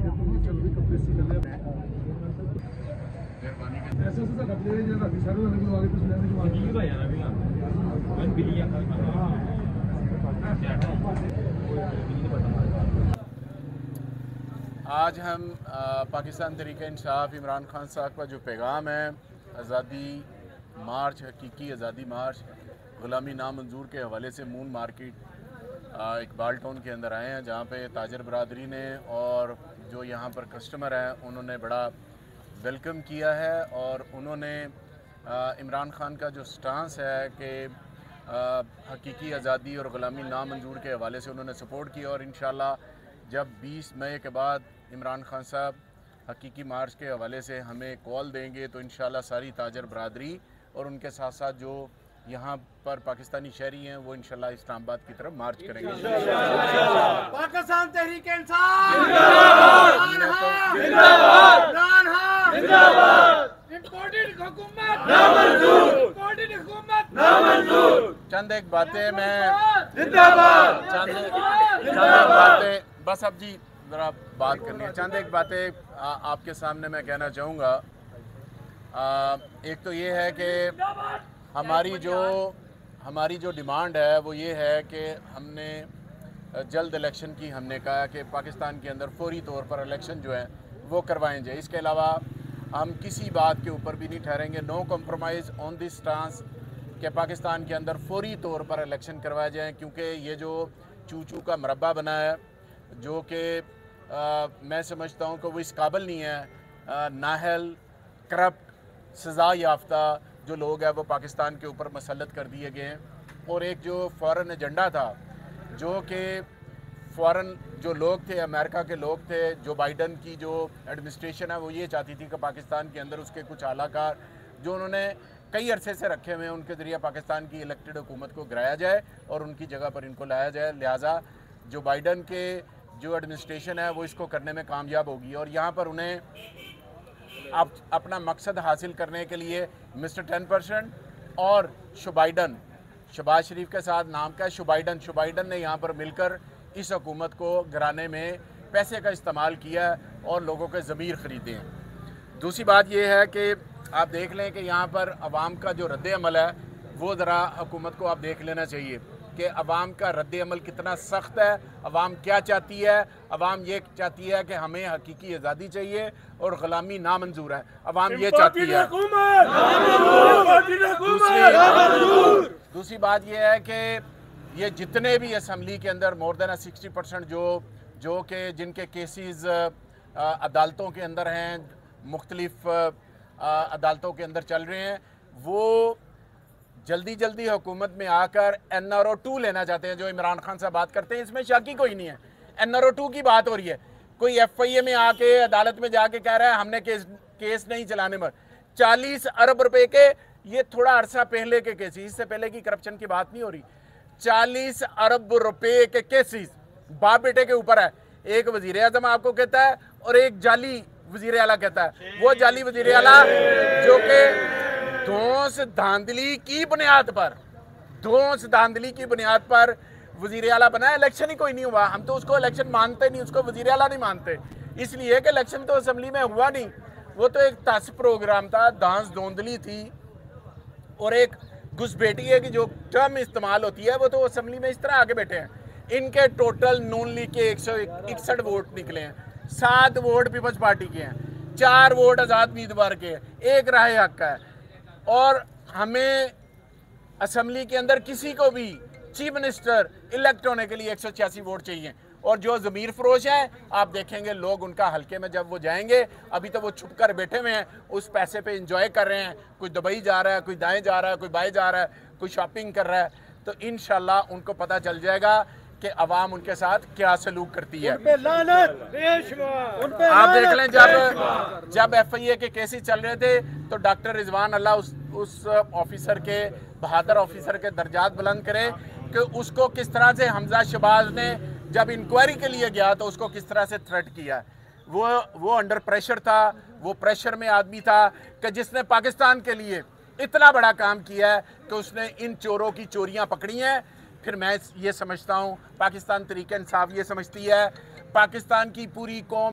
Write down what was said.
आज हम पाकिस्तान तहरीक-ए-इंसाफ इमरान खान साहब का जो पैगाम है, आज़ादी मार्च, हकीकी आज़ादी मार्च, ग़ुलामी नामंजूर के हवाले से मून मार्केट इकबाल टाउन के अंदर आए हैं, जहाँ पे ताजर बरादरी ने और जो यहाँ पर कस्टमर हैं उन्होंने बड़ा वेलकम किया है। और उन्होंने इमरान खान का जो स्टांस है कि हकीकी आज़ादी और ग़ुलामी नामंजूर के हवाले से उन्होंने सपोर्ट किया। और इंशाअल्लाह जब 20 मई के बाद इमरान खान साहब हकीकी मार्च के हवाले से हमें कॉल देंगे तो इंशाअल्लाह सारी ताजर बरादरी और उनके साथ साथ जो यहाँ पर पाकिस्तानी शहरी हैं वो इंशाअल्लाह इस्लामाबाद की तरफ मार्च करेंगे। पाकिस्तान तहरीक-ए-इंसाफ चंद एक बातें मैं चंद एक बातें बस अब जी ज़रा बात करनी है। चंद एक बातें आपके सामने मैं कहना चाहूँगा। एक तो ये है कि हमारी जो डिमांड है वो ये है कि हमने जल्द इलेक्शन की हमने कहा कि पाकिस्तान के अंदर फौरी तौर पर इलेक्शन जो है वो करवाएं जाए। इसके अलावा हम किसी बात के ऊपर भी नहीं ठहरेंगे। No compromise on this stance कि पाकिस्तान के अंदर फौरी तौर पर इलेक्शन करवाए जाएँ, क्योंकि ये जो चू का मरबा बना है जो कि मैं समझता हूँ कि वो इस काबिल नहीं है। नाहल करप्ट सज़ा याफ्ता जो लोग हैं वो पाकिस्तान के ऊपर मसलत कर दिए गए हैं। और एक जो फ़ॉरेन एजेंडा था जो कि फ़ॉरेन जो लोग थे, अमेरिका के लोग थे, जो बाइडन की जो एडमिनिस्ट्रेशन है वो ये चाहती थी कि पाकिस्तान के अंदर उसके कुछ आलाकार जो उन्होंने कई अरसे से रखे हुए हैं उनके ज़रिए पाकिस्तान की इलेक्टेड हुकूमत को गिराया जाए और उनकी जगह पर इनको लाया जाए। लिहाजा जो बाइडन के जो एडमिनिस्ट्रेशन है वो इसको करने में कामयाब होगी। और यहाँ पर उन्हें अपना मकसद हासिल करने के लिए मिस्टर 10% और शुबाइडन, शहबाज शरीफ के साथ नाम का शुबाइडन ने यहाँ पर मिलकर इस हुकूमत को गिराने में पैसे का इस्तेमाल किया और लोगों के ज़मीर ख़रीदे हैं। दूसरी बात यह है कि आप देख लें कि यहाँ पर अवाम का जो रद्द-ए-अमल है वो ज़रा हुकूमत को आप देख लेना चाहिए कि अवाम का रद्द-ए-अमल कितना सख्त है। अवाम क्या चाहती है? अवाम ये चाहती है कि हमें हकीकी आज़ादी चाहिए और ग़ुलामी नामंजूर है। अवाम ये चाहती है। दूसरी बात यह है कि ये जितने भी असम्बली के अंदर मोर देन 60% जो कि जिनके केसेस अदालतों के अंदर हैं, मुख्तलिफ अदालतों के अंदर चल रहे हैं, वो जल्दी हुकूमत में आकर NRO 2 लेना चाहते हैं। जो इमरान खान साहब बात करते हैं इसमें शक ही कोई नहीं है। NRO 2 की बात हो रही है। कोई FIA में आके अदालत में जाके कह रहा है हमने केस नहीं चलाने में 40 अरब रुपए के, ये थोड़ा अरसा पहले के केसेस, इससे पहले की करप्शन की बात नहीं हो रही। 40 अरब रुपए के केसेस बाप बेटे के ऊपर है। एक वजीर आजम आपको कहता है और एक जाली वजीर आला कहता है। वो जाली वजीर आला जो कि धौंस धांधली की बुनियाद पर वजीर आला बना। इलेक्शन ही कोई नहीं हुआ। हम तो उसको इलेक्शन मानते नहीं, उसको वजीर आला नहीं मानते, इसलिए कि इलेक्शन तो असम्बली में हुआ नहीं। वो तो एक तस प्रोग्राम था, धांस धौंधली थी और एक घुसपैठिए की जो टर्म इस्तेमाल होती है वो तो असम्बली में इस तरह आगे बैठे हैं। इनके टोटल नून लीग के 161 वोट निकले हैं, 7 वोट पीपल्स पार्टी के हैं, 4 वोट आज़ाद उम्मीदवार के हैं, 1 राय हक का है। और हमें असम्बली के अंदर किसी को भी चीफ मिनिस्टर इलेक्ट होने के लिए 186 वोट चाहिए। और जो ज़मीर फरोश हैं आप देखेंगे लोग उनका हल्के में जब वो जाएंगे, अभी तो वो छुप कर बैठे हुए हैं, उस पैसे पे इंजॉय कर रहे हैं। कोई दुबई जा रहा है, कोई दाएं जा रहा है, कोई बाएं जा रहा है, कोई शॉपिंग कर रहा है। तो इंशाल्लाह उनको पता चल जाएगा कि अवाम उनके साथ क्या सलूक करती है। आप देख लें जब FIA के केसेस चल रहे थे तो डॉक्टर रिजवान अल्लाह उस ऑफिसर के, बहादुर ऑफिसर के दर्जात बुलंद करे कि उसको किस तरह से हमजा शहबाज ने जब इंक्वायरी के लिए गया तो उसको किस तरह से थ्रेट किया। वो अंडर प्रेशर था, वो प्रेशर में आदमी था कि जिसने पाकिस्तान के लिए इतना बड़ा काम किया है कि उसने इन चोरों की चोरियां पकड़ी हैं। फिर मैं ये समझता हूँ, पाकिस्तान तहरीक-ए-इंसाफ ये समझती है, पाकिस्तान की पूरी कौम